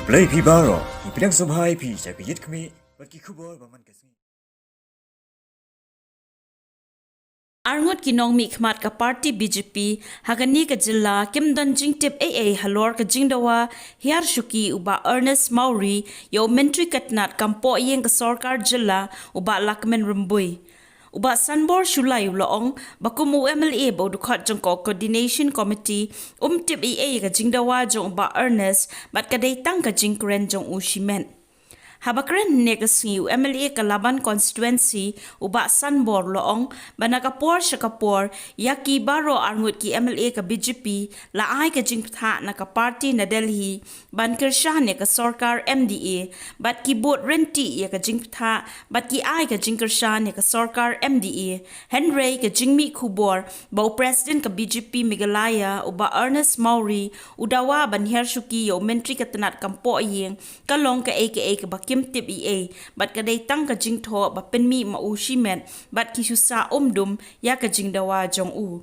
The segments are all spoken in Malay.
Play Pibaro, Ipinang Subhai Pi, Shapiyit Kami, Bakikubo, Baman Kasi. Arngot kinong mi khmat ka party BJP hagani ka jilla kimdan jingtip AA halor ka jingdawa Hiar Shuki uba Ernest Mauri yo mentri katnat kampo yeng ka sarkar jilla uba Lahkmen rumbui uba Sanbor Shulai uloong bakumu MLA bo dukhat jongko coordination committee tip AA ka jingdawa jong uba Ernest bat kadai tang ka jingkren jong ushimen Habakren negasiu MLA Kalaban constituency uba Sanbor loong banakapor syakapor yaki baro arngut ki MLA ka BJP laai ka jingtha na ka party na Delhi ban kershah ne ka sarkar MDA bat ki bot renti ya ka jingtha bat ki ai ka jingkershah ne ka sarkar MDA Henry ka jingmi khubor bau president ka BJP Meghalaya uba Ernest Mauri udawa ban Hiar Shuki yo mentri ka tanat kampo yeng kalong ka aka ka baki tip EA bat kadai tang ka jingtho ba penmi ma ushimen bat kisusa dum ya ka jingdawa jong u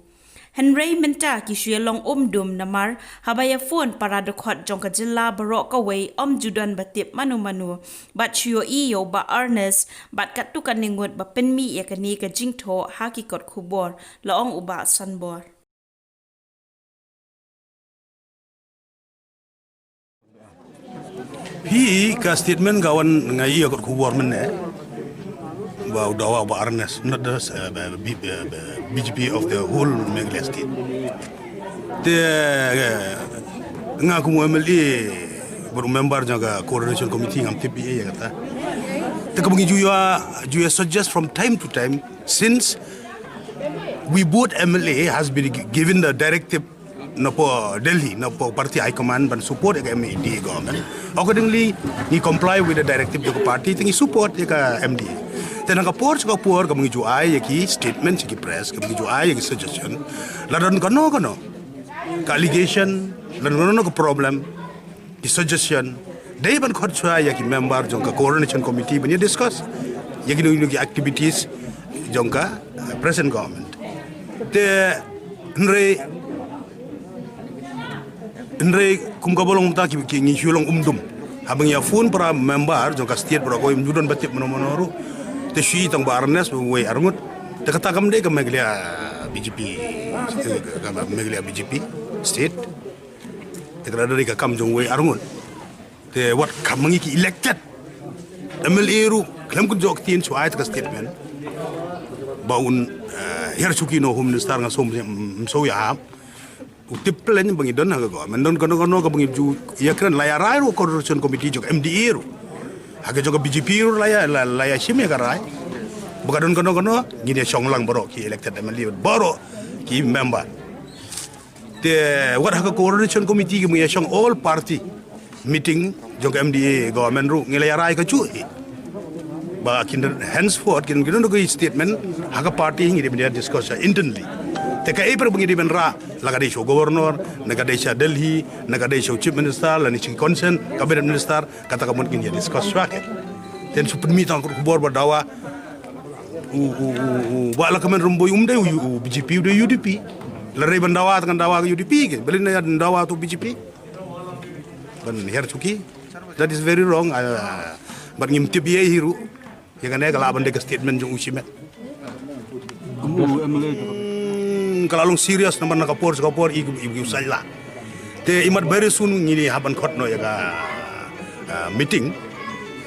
Henry menta ki shuyelong dum namar habaya phone para dokhot jong ka jilla barok ka wei judan batip manu bat chuyo yo ba Ernest bat katukan ningut ba penmi ya ka ni ka jingtho hakikot khubor laong uba Sanbor Hi ka statement gawan ngai akot kubor menne ba Dawa ba Ernest not the BJP of the whole Meghalaya state the ngaku MLA baru member jaga coordination committee ngam TPA ya kata te kabangi juya suggest from time to time since we both MLA has been given the directive Napo Delhi, Napo party high command ban support the MDA government. Accordingly, he comply with the directive of the party. He support the MDA. Then ang kapor kamungi juay yaki statement yaki press kamungi juay yaki suggestion. Ladan kano ka allegation, ladan ka problem, the suggestion. Day ban khot juay yaki member jong ka coordination committee ban discuss yaki no activities jong ka present government. The Andre kum kabolong ta ki ngi hulong habang ya phone para member jong ka state para ko imjudon batip monoru te shi tang ba Ernest we arngut te kata kam de ka Meghalaya BJP ka Meghalaya BJP state te kada dari ka kam jong we arngut te wat kam ngi ki elected MLA ru klam ku jok tin chu ai ka statement baun Hiar Shuki no home minister nga so ya utip plan bangi don haga go mendon kono ka bangi ju ya kran laya rai ro coordination committee jog MDA ro haga jog BJP ro laya shime ka rai buka don kono ngine songlang baro ki elected MLA baro ki member te what haga coordination committee ki song all party meeting jog MDA government ro ngilaya rai ka chu ba kin henceforth kin no statement haga party ngi de discuss internally Teka iper bungi di benra laga desho governor, naga desha Delhi, naga desho chief minister, lani chief concern, cabinet minister, kata kamu mungkin dia discuss swake. Dan supermi tang kubor berdawa, buat Lahkmen rumboi umde BJP ude UDP, lari bendawa dengan dawa UDP, beli naya dawa tu BJP, ban Hiar Shuki, that is very wrong. Ban Ngim TPA hiru, yang naya kalau abang dek statement jong usimet. Kalau serius nomor nakapor ibu saja. Te imat very soon ngini haban khot no yaga meeting.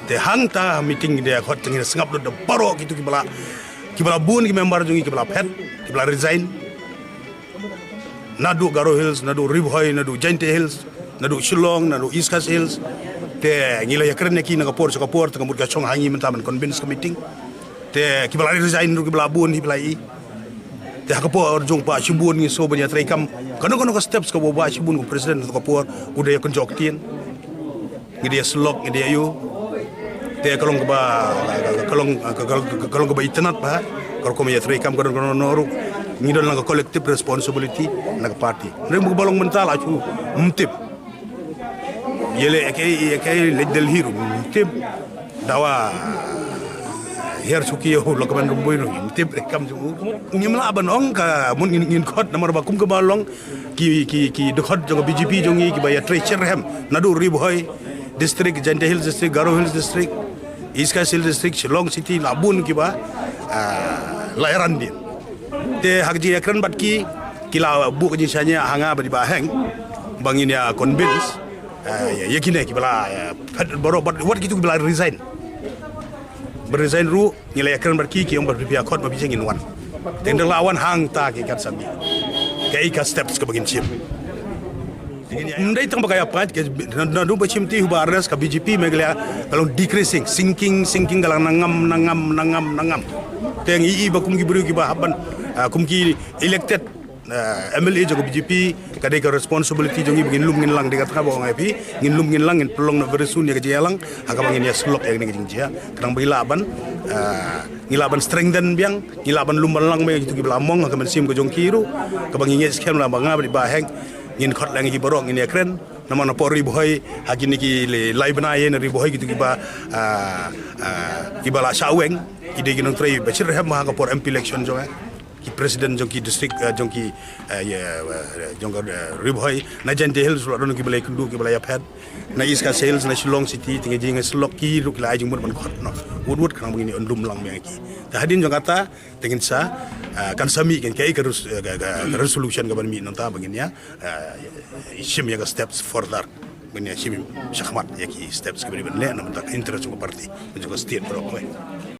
Te hangta meeting dia khot ngini sengap do baro gitu kibala bun ki member jungi kibala pet kibala resign. Nadu Garo Hills, nadu Ribhoy, nadu Jainte Hills, nadu Shillong, nadu East Coast Hills. Te ngila yakren ki nakapor te kamur ka chong hangi mentaman convince ka meeting. Te kibala resign ru kibala bun kibala i. Te hakapo jong pa shibun ni so banya traikam kano ka steps ka boba shibun ko president ko por udah ya konjoktin ngidi slok ngidi ayu te kalong ka ba itanat pa kalau ko ya traikam kano noru ngidon lang ka collective responsibility na party rem ko balong mental achu mtip yele ekay ledel hiru mtip dawa Hiar Shuki Lahkmen rumboi no tip rekam ju ngimla aban ong ka mun ngin khot namar bakum ka balong ki dekhot jong BJP jongi ki baya treacher hem nadu ribhoy district, Jante Hills district, Garo Hills district, East Coast Hills district, Shillong City, Labun kiba lairan din. Te hakji ekran batki kila bu kejisanya hanga badi baheng bangin ya convince ya kini kibala baru what gitu kibala resign. Resign ru nilai ekran batki ki yang berpihak kot mabisa ngin wan. Tendang lawan hang ta ki kat sami. Kai ka steps ke bagin chim. Ndai tang bagaya pat ke nadu bachim ti hubaras ka BJP meglia kalau decreasing sinking galang nangam teng ii bakum ki buru ki ba haban kum ki elected MLA jogo BJP kadai ka responsibility jongi begin lum ngin lang dekat ka bawang api ngin lum ngin lang ngin pelong na beresun ya kejalang haka bangin ya slop yang ngin jia kadang bilaban ngilaban strengthen biang ngilaban lum lang me gitu ki belamong haka mensim ko jongkiru ka bangin ya scam la banga di baheng ngin khot lang ki borong ngin ekren nama na pori boy hagini ki live na ye na ri boy gitu ki ba ki bala saweng ide ginong tray bachir rehab ma ka por MP election jonga ki president jong ki district jong ki jong riboy na Jante Hills ro ki balai kundu ki balai pad na East Coast Hills na Shillong City tinga jinga slok ki ru la jing mun man khot no wood kan begini ondum lang me ki ta hadin jong kata tengin sa kan sami kan kai ka resolution ka ban mi nonta begini ya shim ya steps further begini shim shakhmat ya ki steps ka bari ban le na mata interest ko parti jong state pro ko